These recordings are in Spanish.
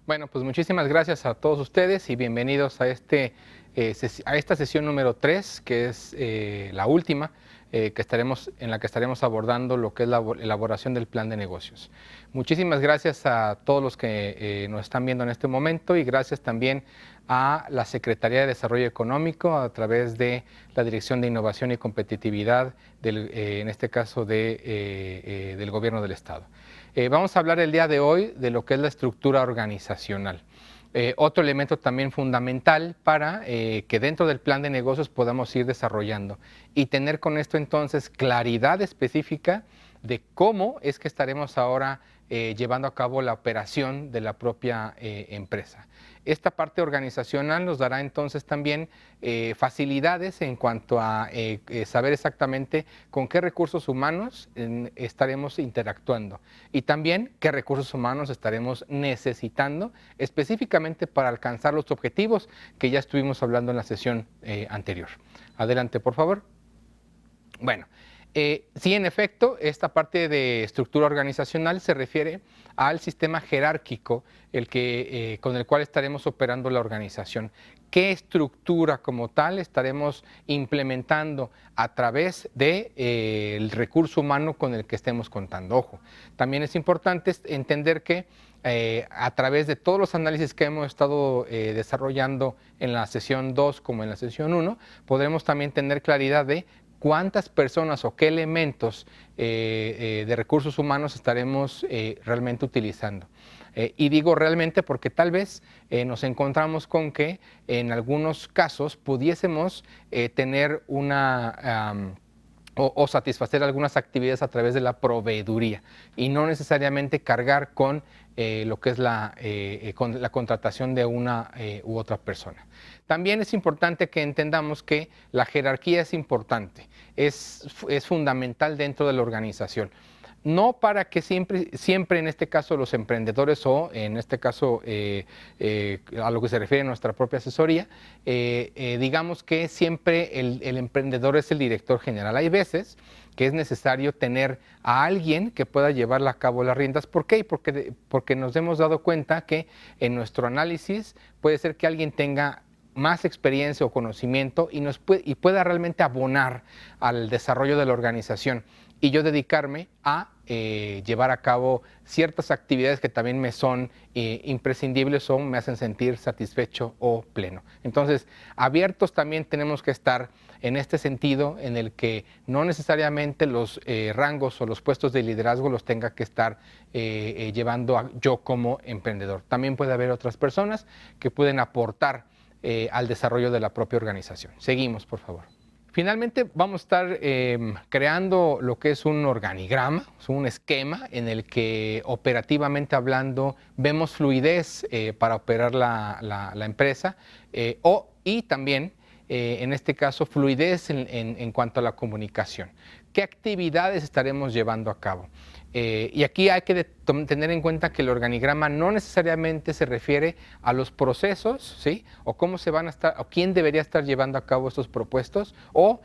Bueno, pues muchísimas gracias a todos ustedes y bienvenidos a, a esta sesión número 3, que es la última, en la que estaremos abordando lo que es la elaboración del plan de negocios. Muchísimas gracias a todos los que nos están viendo en este momento y gracias también a la Secretaría de Desarrollo Económico a través de la Dirección de Innovación y Competitividad, en este caso del Gobierno del Estado. Vamos a hablar el día de hoy de lo que es la estructura organizacional. Otro elemento también fundamental para que dentro del plan de negocios podamos ir desarrollando y tener con esto entonces claridad específica de cómo es que estaremos ahora llevando a cabo la operación de la propia empresa. Esta parte organizacional nos dará entonces también facilidades en cuanto a saber exactamente con qué recursos humanos estaremos interactuando y también qué recursos humanos estaremos necesitando específicamente para alcanzar los objetivos que ya estuvimos hablando en la sesión anterior. Adelante, por favor. Bueno, sí, en efecto, esta parte de estructura organizacional se refiere al sistema jerárquico con el cual estaremos operando la organización. ¿Qué estructura como tal estaremos implementando a través del recurso humano con el que estemos contando? Ojo, también es importante entender que a través de todos los análisis que hemos estado desarrollando en la sesión 2 como en la sesión 1, podremos también tener claridad de cuántas personas o qué elementos de recursos humanos estaremos realmente utilizando. Y digo realmente porque tal vez nos encontramos con que en algunos casos pudiésemos tener o satisfacer algunas actividades a través de la proveeduría y no necesariamente cargar con lo que es con la contratación de una u otra persona. También es importante que entendamos que la jerarquía es importante, es fundamental dentro de la organización. No para que siempre en este caso los emprendedores o en este caso a lo que se refiere a nuestra propia asesoría, digamos que siempre el emprendedor es el director general. Hay veces que es necesario tener a alguien que pueda llevar a cabo las riendas. ¿Por qué? Porque nos hemos dado cuenta que en nuestro análisis puede ser que alguien tenga más experiencia o conocimiento y pueda realmente abonar al desarrollo de la organización y yo dedicarme a llevar a cabo ciertas actividades que también me son imprescindibles o me hacen sentir satisfecho o pleno. Entonces, abiertos también tenemos que estar en este sentido en el que no necesariamente los rangos o los puestos de liderazgo los tenga que estar llevando yo como emprendedor. También puede haber otras personas que pueden aportar al desarrollo de la propia organización. Seguimos, por favor. Finalmente vamos a estar creando lo que es un organigrama, un esquema en el que operativamente hablando vemos fluidez para operar la empresa y también en este caso fluidez en cuanto a la comunicación. ¿Qué actividades estaremos llevando a cabo? Y aquí hay que tener en cuenta que el organigrama no necesariamente se refiere a los procesos, ¿sí? O cómo se van a estar, o quién debería estar llevando a cabo estos propuestos, o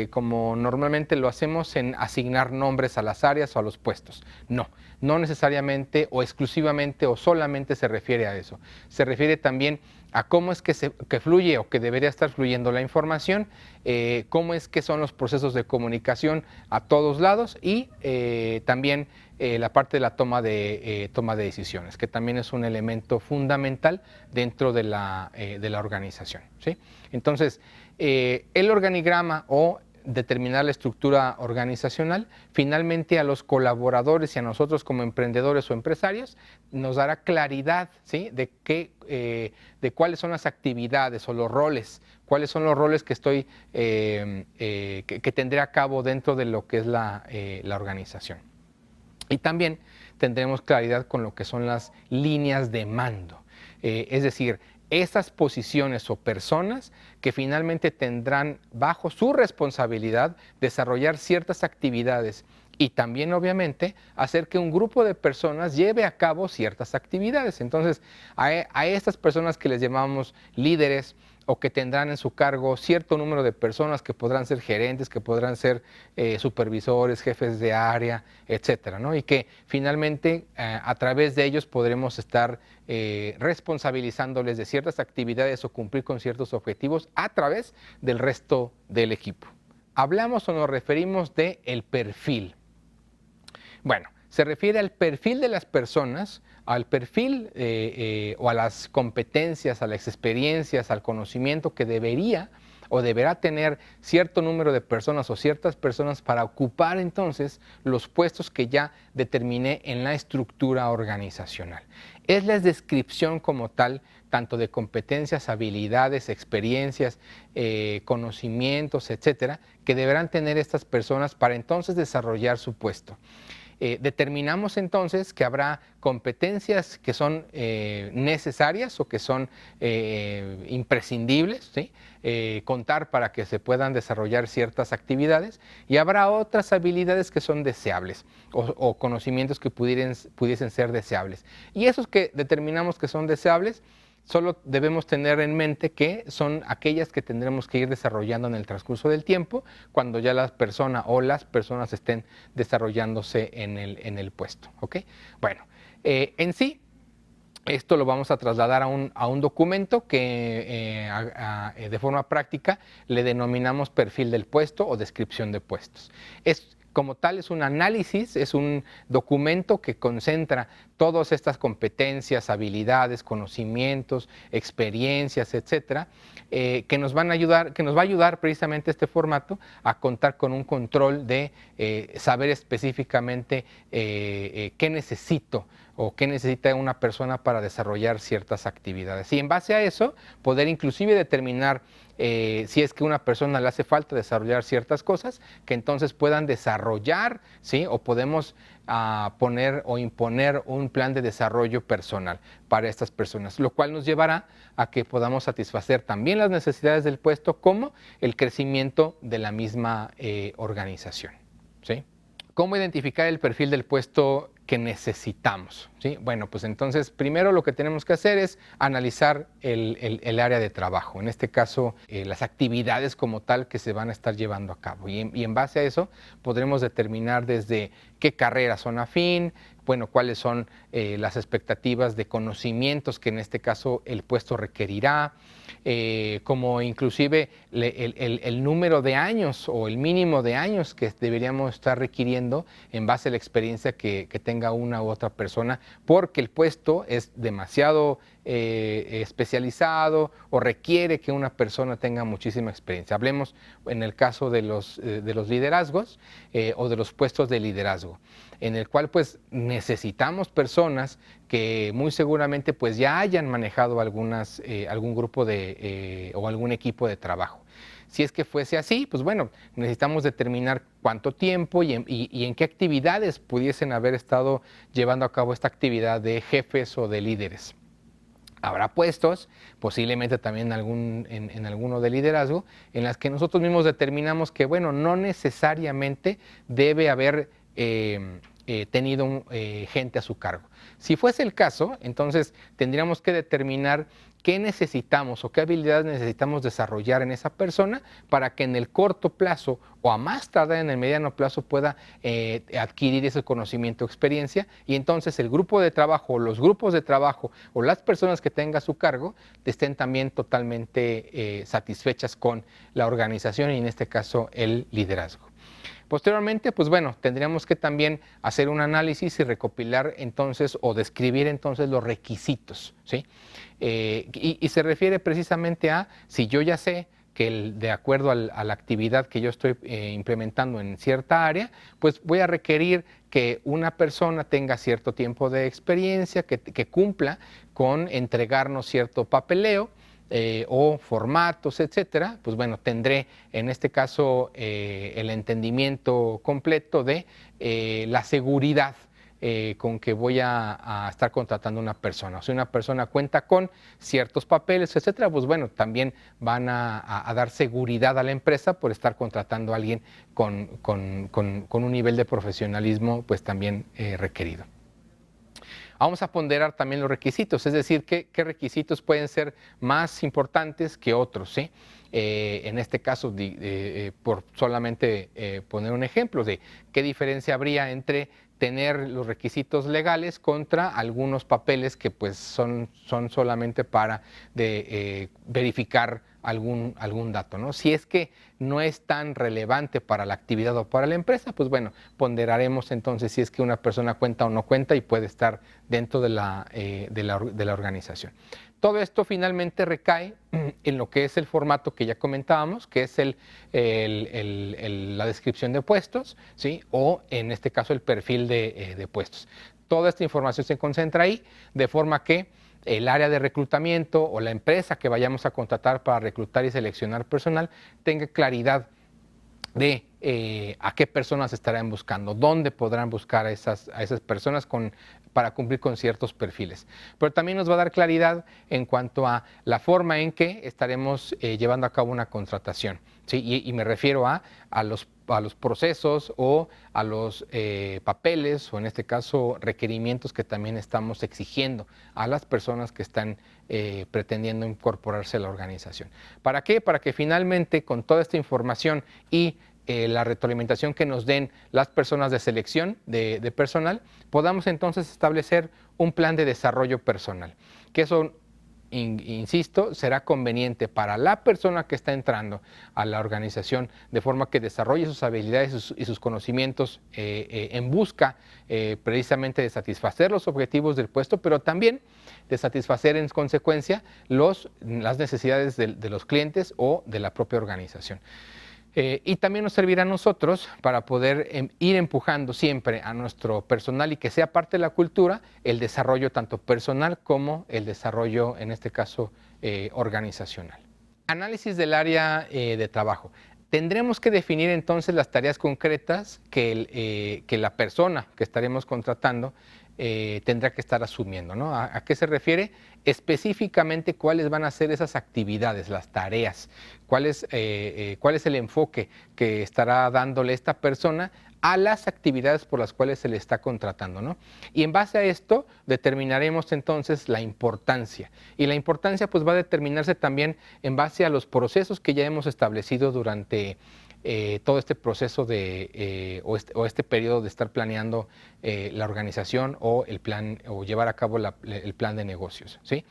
como normalmente lo hacemos en asignar nombres a las áreas o a los puestos. No necesariamente o exclusivamente o solamente se refiere a eso. Se refiere también a cómo es que fluye o que debería estar fluyendo la información, cómo es que son los procesos de comunicación a todos lados y también la parte de la toma de decisiones, que también es un elemento fundamental dentro de la organización, ¿sí? Entonces, el organigrama o determinar la estructura organizacional, finalmente a los colaboradores y a nosotros como emprendedores o empresarios nos dará claridad, ¿sí? de cuáles son las actividades o los roles, cuáles son los roles que que tendré a cabo dentro de lo que es la organización. Y también tendremos claridad con lo que son las líneas de mando, es decir, esas posiciones o personas que finalmente tendrán bajo su responsabilidad desarrollar ciertas actividades y también obviamente hacer que un grupo de personas lleve a cabo ciertas actividades. Entonces, a estas personas que les llamamos líderes o que tendrán en su cargo cierto número de personas que podrán ser gerentes, que podrán ser supervisores, jefes de área, etcétera, ¿no? Y que finalmente a través de ellos podremos estar responsabilizándoles de ciertas actividades o cumplir con ciertos objetivos a través del resto del equipo. Hablamos o nos referimos de el perfil. Bueno, se refiere al perfil de las personas, al perfil o a las competencias, a las experiencias, al conocimiento que debería o deberá tener cierto número de personas o ciertas personas para ocupar entonces los puestos que ya determiné en la estructura organizacional. Es la descripción como tal, tanto de competencias, habilidades, experiencias, conocimientos, etcétera, que deberán tener estas personas para entonces desarrollar su puesto. Determinamos entonces que habrá competencias que son necesarias o que son imprescindibles, ¿sí? Contar para que se puedan desarrollar ciertas actividades, y habrá otras habilidades que son deseables o conocimientos que pudiesen ser deseables. Y esos que determinamos que son deseables, solo debemos tener en mente que son aquellas que tendremos que ir desarrollando en el transcurso del tiempo, cuando ya la persona o las personas estén desarrollándose en el puesto. ¿Ok? Bueno, en sí, esto lo vamos a trasladar a un documento que de forma práctica le denominamos perfil del puesto o descripción de puestos. Como tal, es un análisis, es un documento que concentra todas estas competencias, habilidades, conocimientos, experiencias, etcétera, que nos va a ayudar precisamente este formato a contar con un control de saber específicamente qué necesito o qué necesita una persona para desarrollar ciertas actividades. Y en base a eso, poder inclusive determinar si es que a una persona le hace falta desarrollar ciertas cosas, que entonces puedan desarrollar, ¿sí? O podemos poner o imponer un plan de desarrollo personal para estas personas, lo cual nos llevará a que podamos satisfacer también las necesidades del puesto como el crecimiento de la misma organización, ¿sí? ¿Cómo identificar el perfil del puesto que necesitamos? ¿Sí? Bueno, pues entonces primero lo que tenemos que hacer es analizar el área de trabajo, en este caso las actividades como tal que se van a estar llevando a cabo, y en base a eso podremos determinar desde qué carreras son afín, bueno, cuáles son las expectativas de conocimientos que en este caso el puesto requerirá, como inclusive el número de años o el mínimo de años que deberíamos estar requiriendo en base a la experiencia que tenga una u otra persona, porque el puesto es demasiado especializado o requiere que una persona tenga muchísima experiencia. Hablemos en el caso de los liderazgos o de los puestos de liderazgo, en el cual pues necesitamos personas que muy seguramente pues ya hayan manejado algún grupo o algún equipo de trabajo. Si es que fuese así, pues bueno, necesitamos determinar cuánto tiempo y en qué actividades pudiesen haber estado llevando a cabo esta actividad de jefes o de líderes. Habrá puestos, posiblemente también en alguno de liderazgo, en las que nosotros mismos determinamos que, bueno, no necesariamente debe haber tenido gente a su cargo. Si fuese el caso, entonces tendríamos que determinar qué necesitamos o qué habilidades necesitamos desarrollar en esa persona para que en el corto plazo o a más tardar en el mediano plazo pueda adquirir ese conocimiento o experiencia, y entonces el grupo de trabajo o los grupos de trabajo o las personas que tenga a su cargo estén también totalmente satisfechas con la organización y en este caso el liderazgo. Posteriormente, pues bueno, tendríamos que también hacer un análisis y recopilar entonces o describir entonces los requisitos, ¿sí? Y se refiere precisamente a si yo ya sé que de acuerdo a la actividad que yo estoy implementando en cierta área, pues voy a requerir que una persona tenga cierto tiempo de experiencia, que cumpla con entregarnos cierto papeleo, o formatos, etcétera. Pues bueno, tendré en este caso el entendimiento completo de la seguridad con que voy a estar contratando a una persona. O sea, una persona cuenta con ciertos papeles, etcétera, pues bueno, también van a dar seguridad a la empresa por estar contratando a alguien con un nivel de profesionalismo pues también requerido. Vamos a ponderar también los requisitos, es decir, qué requisitos pueden ser más importantes que otros, ¿sí? En este caso, por solamente poner un ejemplo de qué diferencia habría entre tener los requisitos legales contra algunos papeles que pues son solamente para verificar algún dato, ¿no? Si es que no es tan relevante para la actividad o para la empresa, pues bueno, ponderaremos entonces si es que una persona cuenta o no cuenta y puede estar dentro de la organización. Todo esto finalmente recae en lo que es el formato que ya comentábamos, que es la descripción de puestos, ¿sí? O en este caso el perfil de puestos. Toda esta información se concentra ahí, de forma que el área de reclutamiento o la empresa que vayamos a contratar para reclutar y seleccionar personal tenga claridad de a qué personas estarán buscando, dónde podrán buscar a esas personas para cumplir con ciertos perfiles. Pero también nos va a dar claridad en cuanto a la forma en que estaremos llevando a cabo una contratación, ¿sí? Y me refiero a los procesos o a los papeles o en este caso requerimientos que también estamos exigiendo a las personas que están pretendiendo incorporarse a la organización. ¿Para qué? Para que finalmente con toda esta información y la retroalimentación que nos den las personas de selección de personal, podamos entonces establecer un plan de desarrollo personal, que eso, insisto, será conveniente para la persona que está entrando a la organización, de forma que desarrolle sus habilidades y sus conocimientos en busca precisamente de satisfacer los objetivos del puesto, pero también de satisfacer en consecuencia las necesidades de los clientes o de la propia organización. Y también nos servirá a nosotros para poder ir empujando siempre a nuestro personal y que sea parte de la cultura el desarrollo tanto personal como el desarrollo, en este caso, organizacional. Análisis del área de trabajo. Tendremos que definir entonces las tareas concretas que la persona que estaremos contratando tendrá que estar asumiendo, ¿no? ¿A qué se refiere? Específicamente cuáles van a ser esas actividades, las tareas, cuál es el enfoque que estará dándole esta persona a las actividades por las cuales se le está contratando, ¿no? Y en base a esto determinaremos entonces la importancia. Y la importancia pues va a determinarse también en base a los procesos que ya hemos establecido durante todo este proceso o este periodo de estar planeando la organización o el plan o llevar a cabo el plan de negocios, ¿sí?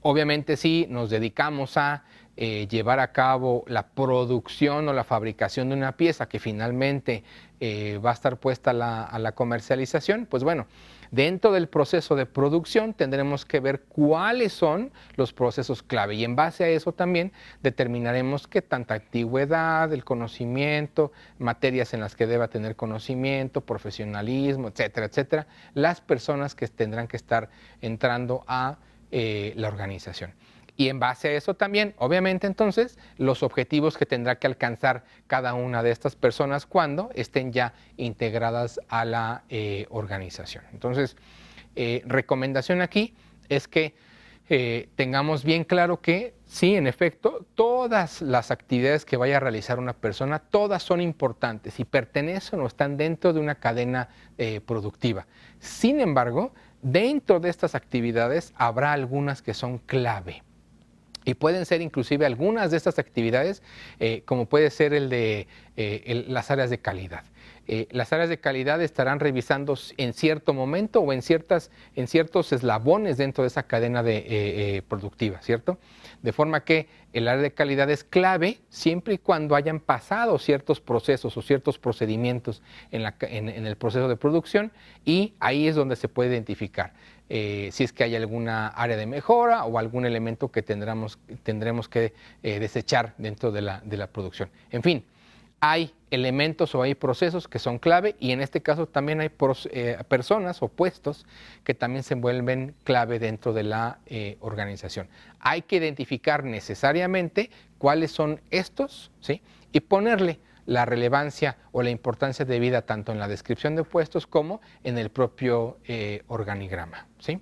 Obviamente sí nos dedicamos a llevar a cabo la producción o la fabricación de una pieza que finalmente va a estar puesta a la comercialización, pues bueno, dentro del proceso de producción tendremos que ver cuáles son los procesos clave y en base a eso también determinaremos qué tanta antigüedad, el conocimiento, materias en las que deba tener conocimiento, profesionalismo, etcétera, etcétera, las personas que tendrán que estar entrando a la organización. Y en base a eso también, obviamente entonces, los objetivos que tendrá que alcanzar cada una de estas personas cuando estén ya integradas a la organización. Entonces, recomendación aquí es que tengamos bien claro que sí, en efecto, todas las actividades que vaya a realizar una persona, todas son importantes y pertenecen o están dentro de una cadena productiva. Sin embargo, dentro de estas actividades habrá algunas que son clave. Y pueden ser inclusive algunas de estas actividades, como puede ser las áreas de calidad. Las áreas de calidad estarán revisando en cierto momento o en ciertos eslabones dentro de esa cadena productiva, ¿cierto? De forma que el área de calidad es clave siempre y cuando hayan pasado ciertos procesos o ciertos procedimientos en el proceso de producción y ahí es donde se puede identificar si es que hay alguna área de mejora o algún elemento que tendremos que desechar dentro de la producción. En fin, hay elementos o hay procesos que son clave y en este caso también hay personas o puestos que también se vuelven clave dentro de la organización. Hay que identificar necesariamente cuáles son estos, ¿sí? Y ponerle la relevancia o la importancia debida tanto en la descripción de puestos como en el propio organigrama, ¿sí?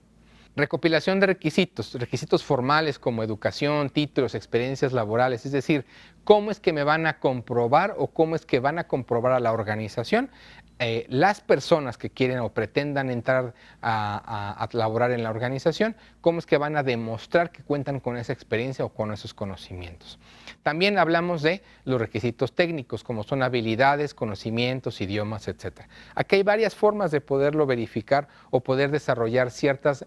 Recopilación de requisitos formales como educación, títulos, experiencias laborales, es decir, cómo es que me van a comprobar o cómo es que van a comprobar a la organización las personas que quieren o pretendan entrar a laborar en la organización, cómo es que van a demostrar que cuentan con esa experiencia o con esos conocimientos. También hablamos de los requisitos técnicos, como son habilidades, conocimientos, idiomas, etc. Aquí hay varias formas de poderlo verificar o poder desarrollar ciertos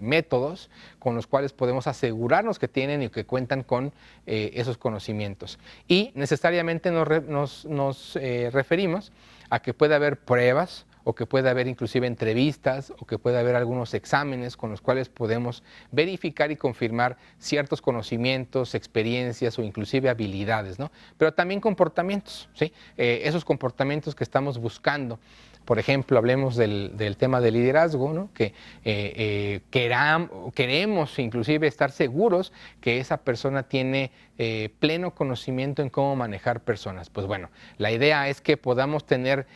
métodos con los cuales podemos asegurarnos que tienen y que cuentan con esos conocimientos. Y necesariamente nos referimos a que puede haber pruebas o que puede haber inclusive entrevistas o que puede haber algunos exámenes con los cuales podemos verificar y confirmar ciertos conocimientos, experiencias o inclusive habilidades, ¿no? Pero también comportamientos, ¿sí? Esos comportamientos que estamos buscando. Por ejemplo, hablemos del tema del liderazgo, ¿no? Que queremos inclusive estar seguros que esa persona tiene pleno conocimiento en cómo manejar personas. Pues bueno, la idea es que podamos tener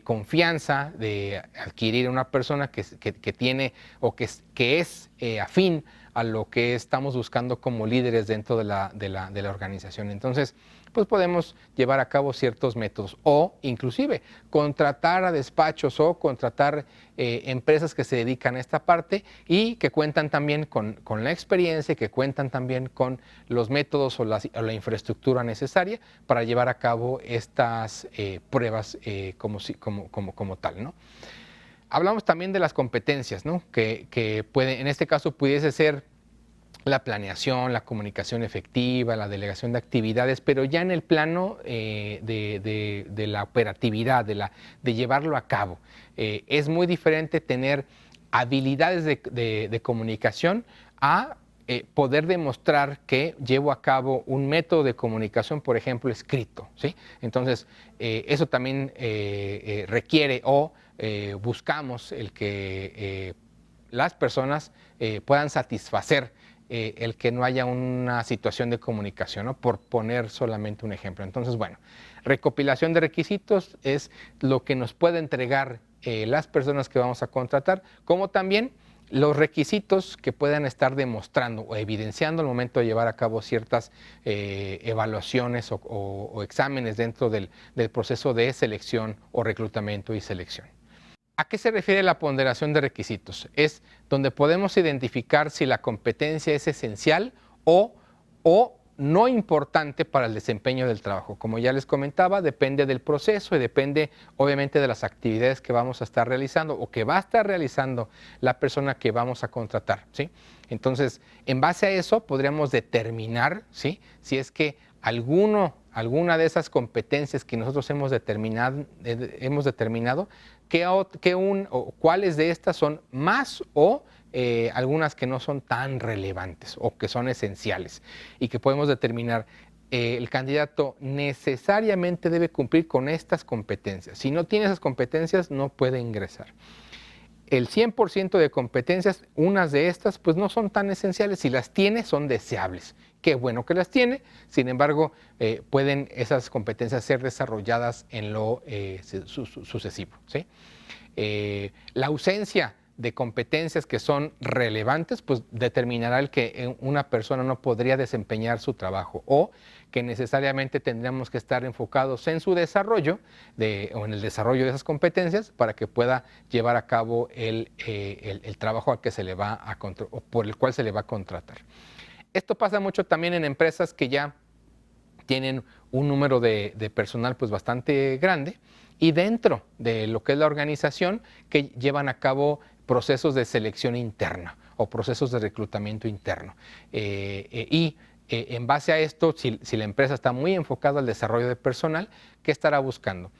confianza de adquirir una persona que tiene o que es afín a lo que estamos buscando como líderes dentro de la organización. Entonces, pues podemos llevar a cabo ciertos métodos o inclusive contratar a despachos o contratar empresas que se dedican a esta parte y que cuentan también con la experiencia y que cuentan también con los métodos o la infraestructura necesaria para llevar a cabo estas pruebas como tal, ¿no? Hablamos también de las competencias, ¿no? Que en este caso pudiese ser la planeación, la comunicación efectiva, la delegación de actividades, pero ya en el plano de la operatividad, de llevarlo a cabo. Es muy diferente tener habilidades de comunicación a poder demostrar que llevo a cabo un método de comunicación, por ejemplo, escrito, ¿sí? Entonces, eso también requiere o buscamos el que las personas puedan satisfacer el que no haya una situación de comunicación, ¿no? Por poner solamente un ejemplo. Entonces, bueno, recopilación de requisitos es lo que nos puede entregar las personas que vamos a contratar, como también los requisitos que puedan estar demostrando o evidenciando al momento de llevar a cabo ciertas evaluaciones o exámenes dentro del proceso de selección o reclutamiento y selección. ¿A qué se refiere la ponderación de requisitos? Es donde podemos identificar si la competencia es esencial o no importante para el desempeño del trabajo. Como ya les comentaba, depende del proceso y depende obviamente de las actividades que vamos a estar realizando o que va a estar realizando la persona que vamos a contratar, ¿sí? Entonces, en base a eso podríamos determinar, ¿sí?, si es que alguna de esas competencias que nosotros hemos determinado cuáles de estas son más o algunas que no son tan relevantes o que son esenciales y que podemos determinar el candidato necesariamente debe cumplir con estas competencias. Si no tiene esas competencias, no puede ingresar. El 100% de competencias, unas de estas, pues no son tan esenciales. Si las tiene, son deseables. Qué bueno que las tiene, sin embargo, pueden esas competencias ser desarrolladas en lo sucesivo, ¿sí? La ausencia de competencias que son relevantes, pues determinará el que una persona no podría desempeñar su trabajo o que necesariamente tendríamos que estar enfocados en su desarrollo o en el desarrollo de esas competencias para que pueda llevar a cabo el trabajo al que se le va o por el cual se le va a contratar. Esto pasa mucho también en empresas que ya tienen un número de personal pues bastante grande y dentro de lo que es la organización que llevan a cabo procesos de selección interna o procesos de reclutamiento interno. En base a esto, si la empresa está muy enfocada al desarrollo de personal, ¿qué estará buscando?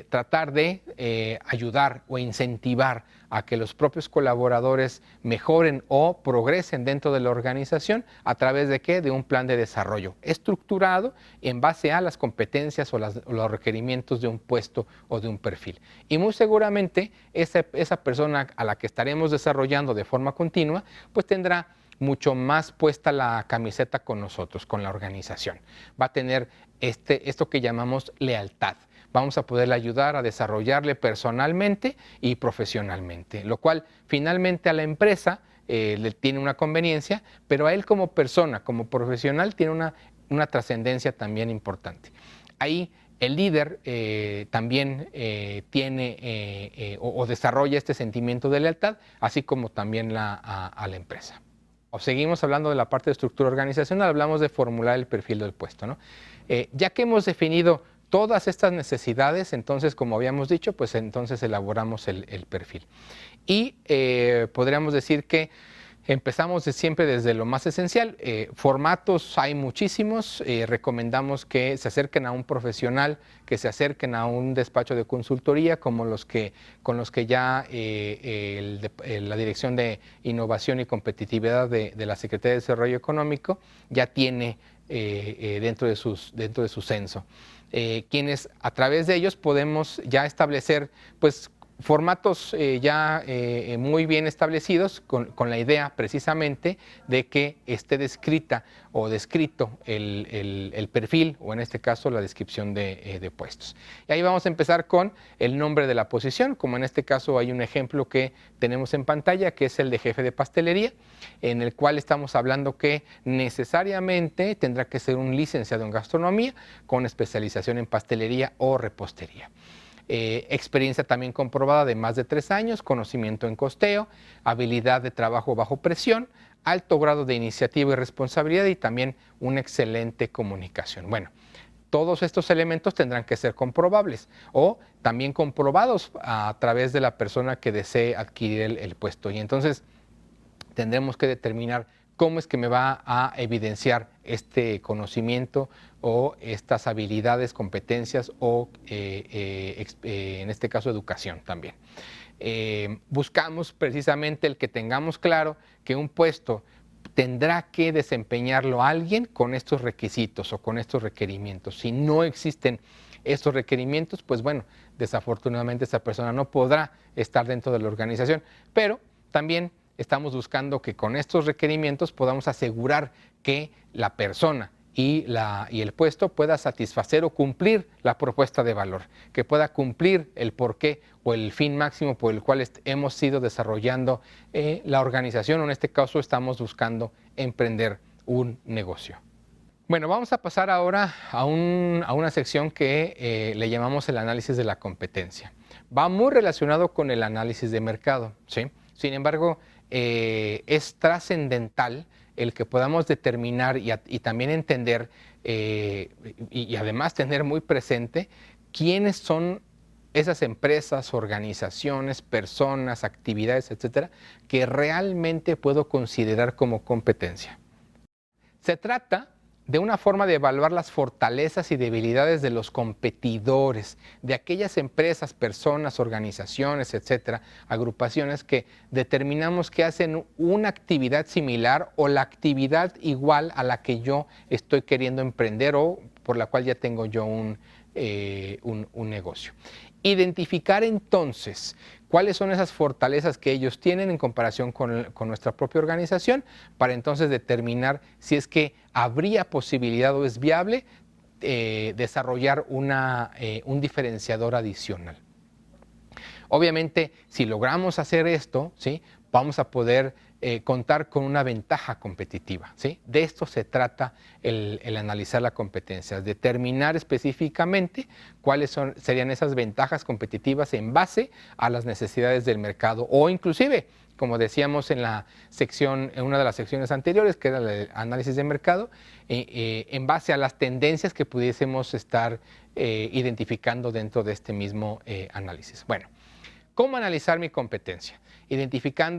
Tratar de ayudar o incentivar a que los propios colaboradores mejoren o progresen dentro de la organización a través de ¿qué? De un plan de desarrollo estructurado en base a las competencias o los requerimientos de un puesto o de un perfil. Y muy seguramente esa persona a la que estaremos desarrollando de forma continua, pues tendrá mucho más puesta la camiseta con nosotros, con la organización. Va a tener esto que llamamos lealtad. Vamos a poderle ayudar a desarrollarle personalmente y profesionalmente, lo cual finalmente a la empresa le tiene una conveniencia, pero a él como persona, como profesional, tiene una trascendencia también importante. Ahí El líder también tiene o desarrolla este sentimiento de lealtad, así como también a la empresa. O seguimos hablando de la parte de estructura organizacional, hablamos de formular el perfil del puesto, ¿no? Ya que hemos definido todas estas necesidades, entonces, como habíamos dicho, pues entonces elaboramos el perfil. Y podríamos decir que empezamos siempre desde lo más esencial. Formatos hay muchísimos. Recomendamos que se acerquen a un profesional, que se acerquen a un despacho de consultoría como con los que ya la Dirección de Innovación y Competitividad de la Secretaría de Desarrollo Económico ya tiene dentro de su censo. Quienes a través de ellos podemos ya establecer, pues, formatos ya muy bien establecidos con la idea precisamente de que esté descrita o descrito el perfil o en este caso la descripción de puestos. Y ahí vamos a empezar con el nombre de la posición, como en este caso hay un ejemplo que tenemos en pantalla que es el de jefe de pastelería, en el cual estamos hablando que necesariamente tendrá que ser un licenciado en gastronomía con especialización en pastelería o repostería. Experiencia también comprobada de más de 3 años, conocimiento en costeo, habilidad de trabajo bajo presión, alto grado de iniciativa y responsabilidad y también una excelente comunicación. Bueno, todos estos elementos tendrán que ser comprobables o también comprobados a través de la persona que desee adquirir el puesto. Y entonces tendremos que determinar cómo es que me va a evidenciar este conocimiento o estas habilidades, competencias o en este caso educación también. Buscamos precisamente el que tengamos claro que un puesto tendrá que desempeñarlo alguien con estos requisitos o con estos requerimientos. Si no existen estos requerimientos, pues bueno, desafortunadamente esa persona no podrá estar dentro de la organización, pero también estamos buscando que con estos requerimientos podamos asegurar que la persona y el puesto pueda satisfacer o cumplir la propuesta de valor, que pueda cumplir el porqué o el fin máximo por el cual hemos ido desarrollando la organización, o en este caso estamos buscando emprender un negocio. Bueno, vamos a pasar ahora a una sección que le llamamos el análisis de la competencia. Va muy relacionado con el análisis de mercado, ¿sí? Sin embargo, es trascendental el que podamos determinar y también entender y además tener muy presente quiénes son esas empresas, organizaciones, personas, actividades, etcétera, que realmente puedo considerar como competencia. Se trata de una forma de evaluar las fortalezas y debilidades de los competidores, de aquellas empresas, personas, organizaciones, etcétera, agrupaciones que determinamos que hacen una actividad similar o la actividad igual a la que yo estoy queriendo emprender o por la cual ya tengo yo un negocio. Identificar entonces cuáles son esas fortalezas que ellos tienen en comparación con nuestra propia organización para entonces determinar si es que habría posibilidad o es viable desarrollar un diferenciador adicional. Obviamente, si logramos hacer esto, ¿sí?, vamos a poder contar con una ventaja competitiva, ¿sí? De esto se trata el analizar la competencia, determinar específicamente cuáles serían esas ventajas competitivas en base a las necesidades del mercado o inclusive, como decíamos en una de las secciones anteriores, que era el análisis de mercado, en base a las tendencias que pudiésemos estar identificando dentro de este mismo análisis. Bueno, ¿cómo analizar mi competencia? Identificar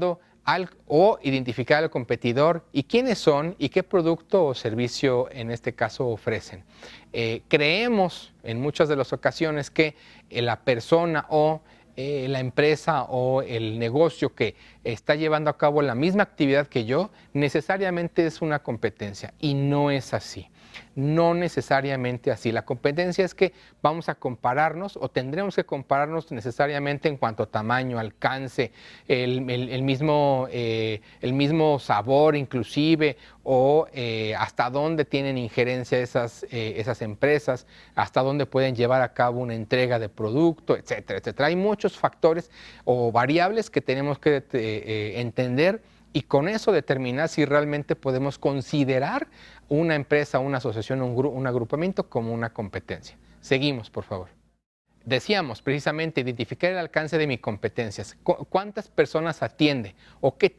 al competidor y quiénes son y qué producto o servicio en este caso ofrecen. Creemos en muchas de las ocasiones que la persona o la empresa o el negocio que está llevando a cabo la misma actividad que yo necesariamente es una competencia y no es así. No necesariamente así. La competencia es que vamos a compararnos o tendremos que compararnos necesariamente en cuanto a tamaño, alcance, el mismo sabor inclusive o hasta dónde tienen injerencia esas empresas, hasta dónde pueden llevar a cabo una entrega de producto, etcétera, etcétera. Hay muchos factores o variables que tenemos que entender y con eso determinar si realmente podemos considerar una empresa, una asociación, un agrupamiento como una competencia. Seguimos, por favor. Decíamos precisamente identificar el alcance de mis competencias. ¿Cuántas personas atiende? ¿O a qué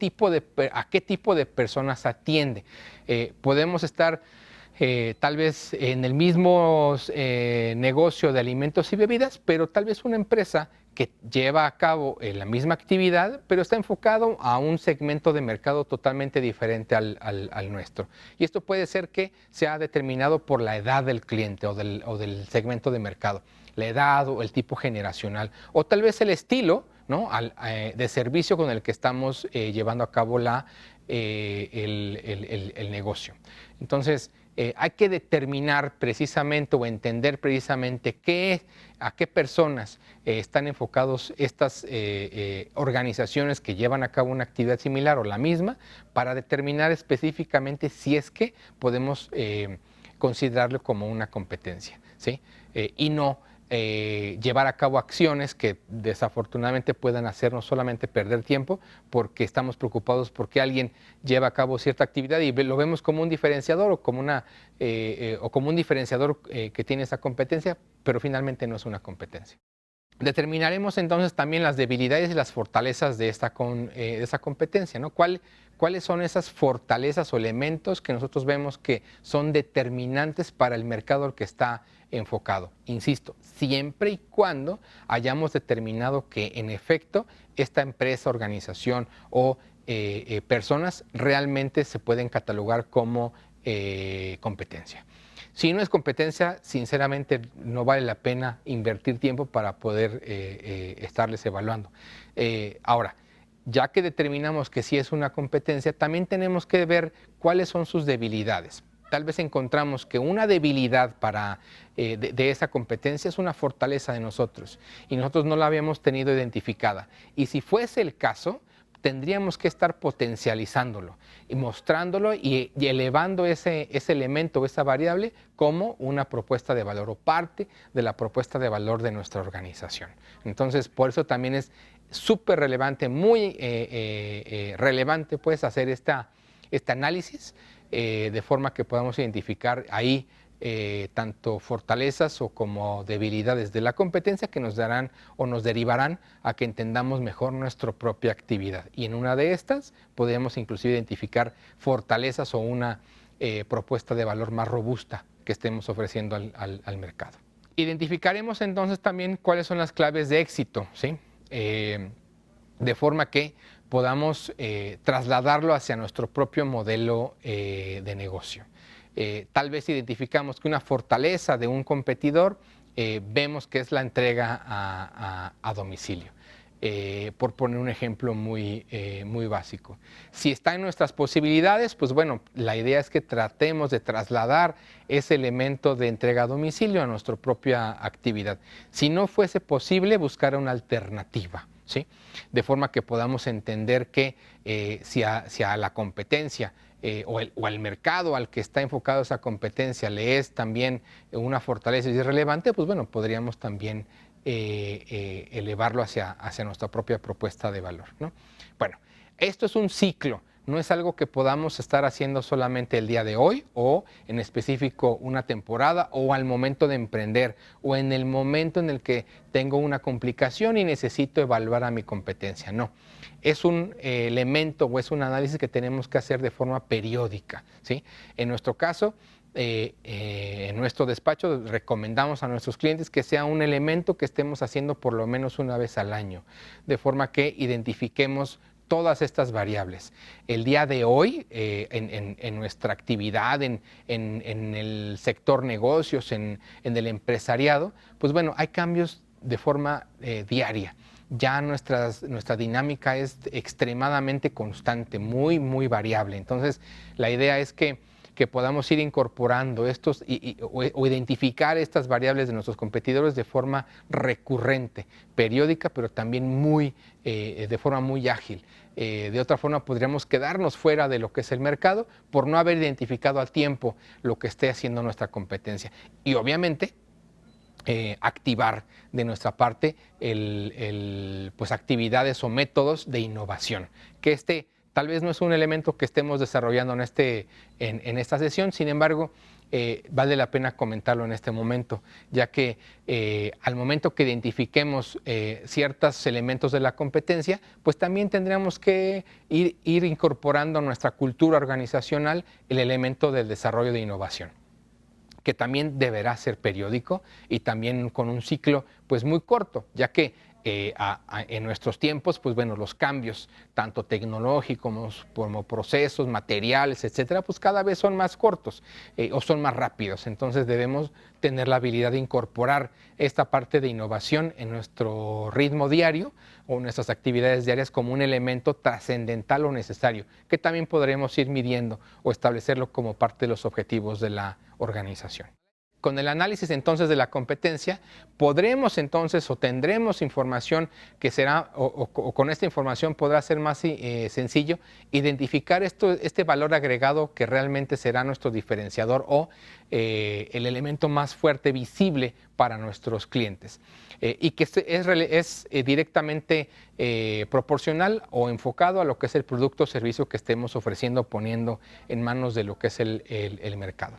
tipo de personas atiende? Podemos estar tal vez en el mismo negocio de alimentos y bebidas, pero tal vez una empresa que lleva a cabo la misma actividad, pero está enfocado a un segmento de mercado totalmente diferente al nuestro. Y esto puede ser que sea determinado por la edad del cliente o del segmento de mercado, la edad o el tipo generacional, o tal vez el estilo, ¿no?, de servicio con el que estamos llevando a cabo el negocio. Entonces, hay que determinar precisamente o entender precisamente a qué personas están enfocados estas organizaciones que llevan a cabo una actividad similar o la misma, para determinar específicamente si es que podemos considerarlo como una competencia, ¿sí? Y no llevar a cabo acciones que desafortunadamente puedan hacernos solamente perder tiempo porque estamos preocupados porque alguien lleva a cabo cierta actividad y lo vemos como un diferenciador o como un diferenciador que tiene esa competencia, pero finalmente no es una competencia. Determinaremos entonces también las debilidades y las fortalezas de esa competencia, ¿no? ¿Cuáles son esas fortalezas o elementos que nosotros vemos que son determinantes para el mercado al que está enfocado? Insisto, siempre y cuando hayamos determinado que en efecto esta empresa, organización o personas realmente se pueden catalogar como competencia. Si no es competencia, sinceramente no vale la pena invertir tiempo para poder estarles evaluando. Ahora, ya que determinamos que sí es una competencia, también tenemos que ver cuáles son sus debilidades. Tal vez encontramos que una debilidad de esa competencia es una fortaleza de nosotros y nosotros no la habíamos tenido identificada. Y si fuese el caso, tendríamos que estar potencializándolo y mostrándolo y elevando ese elemento o esa variable como una propuesta de valor o parte de la propuesta de valor de nuestra organización. Entonces, por eso también es súper relevante, muy relevante, pues, hacer este análisis de forma que podamos identificar ahí tanto fortalezas o como debilidades de la competencia que nos darán o nos derivarán a que entendamos mejor nuestra propia actividad. Y en una de estas podemos inclusive identificar fortalezas o una propuesta de valor más robusta que estemos ofreciendo al mercado. Identificaremos entonces también cuáles son las claves de éxito, ¿sí? De forma que podamos trasladarlo hacia nuestro propio modelo de negocio. Tal vez identificamos que una fortaleza de un competidor vemos que es la entrega a domicilio. Por poner un ejemplo muy básico. Si está en nuestras posibilidades, pues bueno, la idea es que tratemos de trasladar ese elemento de entrega a domicilio a nuestra propia actividad. Si no fuese posible, buscar una alternativa, ¿sí? De forma que podamos entender que si a la competencia o al mercado al que está enfocado esa competencia le es también una fortaleza y es relevante, pues bueno, podríamos también elevarlo hacia nuestra propia propuesta de valor, ¿no? Bueno, esto es un ciclo, no es algo que podamos estar haciendo solamente el día de hoy o en específico una temporada o al momento de emprender o en el momento en el que tengo una complicación y necesito evaluar a mi competencia, no. Es un elemento o es un análisis que tenemos que hacer de forma periódica, ¿sí? En nuestro caso, en nuestro despacho recomendamos a nuestros clientes que sea un elemento que estemos haciendo por lo menos una vez al año, de forma que identifiquemos todas estas variables. El día de hoy, en nuestra actividad, en el sector negocios, en el empresariado, pues bueno, hay cambios de forma diaria. Ya nuestra dinámica es extremadamente constante, muy variable. Entonces, la idea es que podamos ir incorporando estos o identificar estas variables de nuestros competidores de forma recurrente, periódica, pero también de forma muy ágil. De otra forma, podríamos quedarnos fuera de lo que es el mercado por no haber identificado a tiempo lo que esté haciendo nuestra competencia. Y obviamente, activar de nuestra parte pues actividades o métodos de innovación, que Tal vez no es un elemento que estemos desarrollando en esta sesión, sin embargo, vale la pena comentarlo en este momento, ya que al momento que identifiquemos ciertos elementos de la competencia, pues también tendríamos que ir incorporando a nuestra cultura organizacional el elemento del desarrollo de innovación, que también deberá ser periódico y también con un ciclo pues muy corto, ya que en nuestros tiempos, pues bueno, los cambios, tanto tecnológicos como procesos, materiales, etcétera, pues cada vez son más cortos o son más rápidos. Entonces debemos tener la habilidad de incorporar esta parte de innovación en nuestro ritmo diario o nuestras actividades diarias como un elemento trascendental o necesario, que también podremos ir midiendo o establecerlo como parte de los objetivos de la organización. Con el análisis entonces de la competencia, podremos entonces o tendremos información que será, o con esta información podrá ser más sencillo identificar este valor agregado que realmente será nuestro diferenciador o el elemento más fuerte visible para nuestros clientes y que es directamente proporcional o enfocado a lo que es el producto o servicio que estemos ofreciendo, poniendo en manos de lo que es el mercado.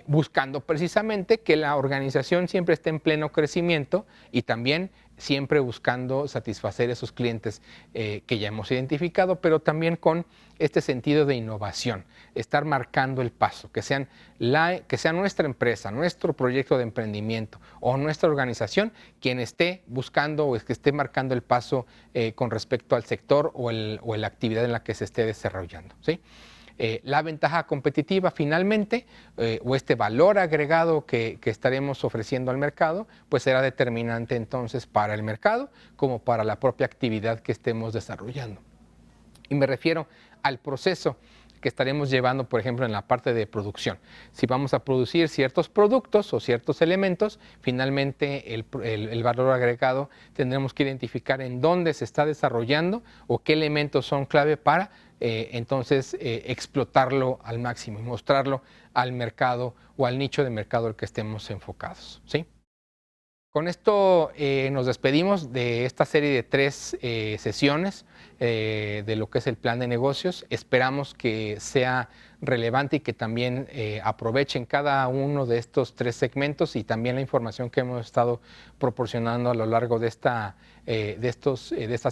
Buscando precisamente que la organización siempre esté en pleno crecimiento y también siempre buscando satisfacer esos clientes que ya hemos identificado, pero también con este sentido de innovación, estar marcando el paso, que sea nuestra empresa, nuestro proyecto de emprendimiento o nuestra organización quien esté buscando o que esté marcando el paso con respecto al sector o la actividad en la que se esté desarrollando, ¿sí? La ventaja competitiva finalmente o este valor agregado que estaremos ofreciendo al mercado, pues será determinante entonces para el mercado como para la propia actividad que estemos desarrollando. Y me refiero al proceso que estaremos llevando, por ejemplo, en la parte de producción. Si vamos a producir ciertos productos o ciertos elementos, finalmente el valor agregado tendremos que identificar en dónde se está desarrollando o qué elementos son clave para entonces explotarlo al máximo y mostrarlo al mercado o al nicho de mercado al que estemos enfocados, ¿sí? Con esto nos despedimos de esta serie de 3 sesiones de lo que es el plan de negocios. Esperamos que sea relevante y que también aprovechen cada uno de estos 3 segmentos y también la información que hemos estado proporcionando a lo largo de estas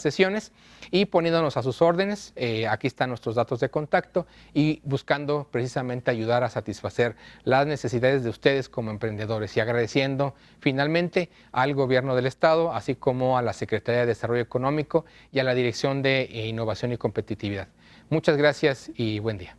sesiones y poniéndonos a sus órdenes. Aquí están nuestros datos de contacto y buscando precisamente ayudar a satisfacer las necesidades de ustedes como emprendedores y agradeciendo finalmente al Gobierno del Estado, así como a la Secretaría de Desarrollo Económico y a la Dirección de Innovación y Competitividad. Muchas gracias y buen día.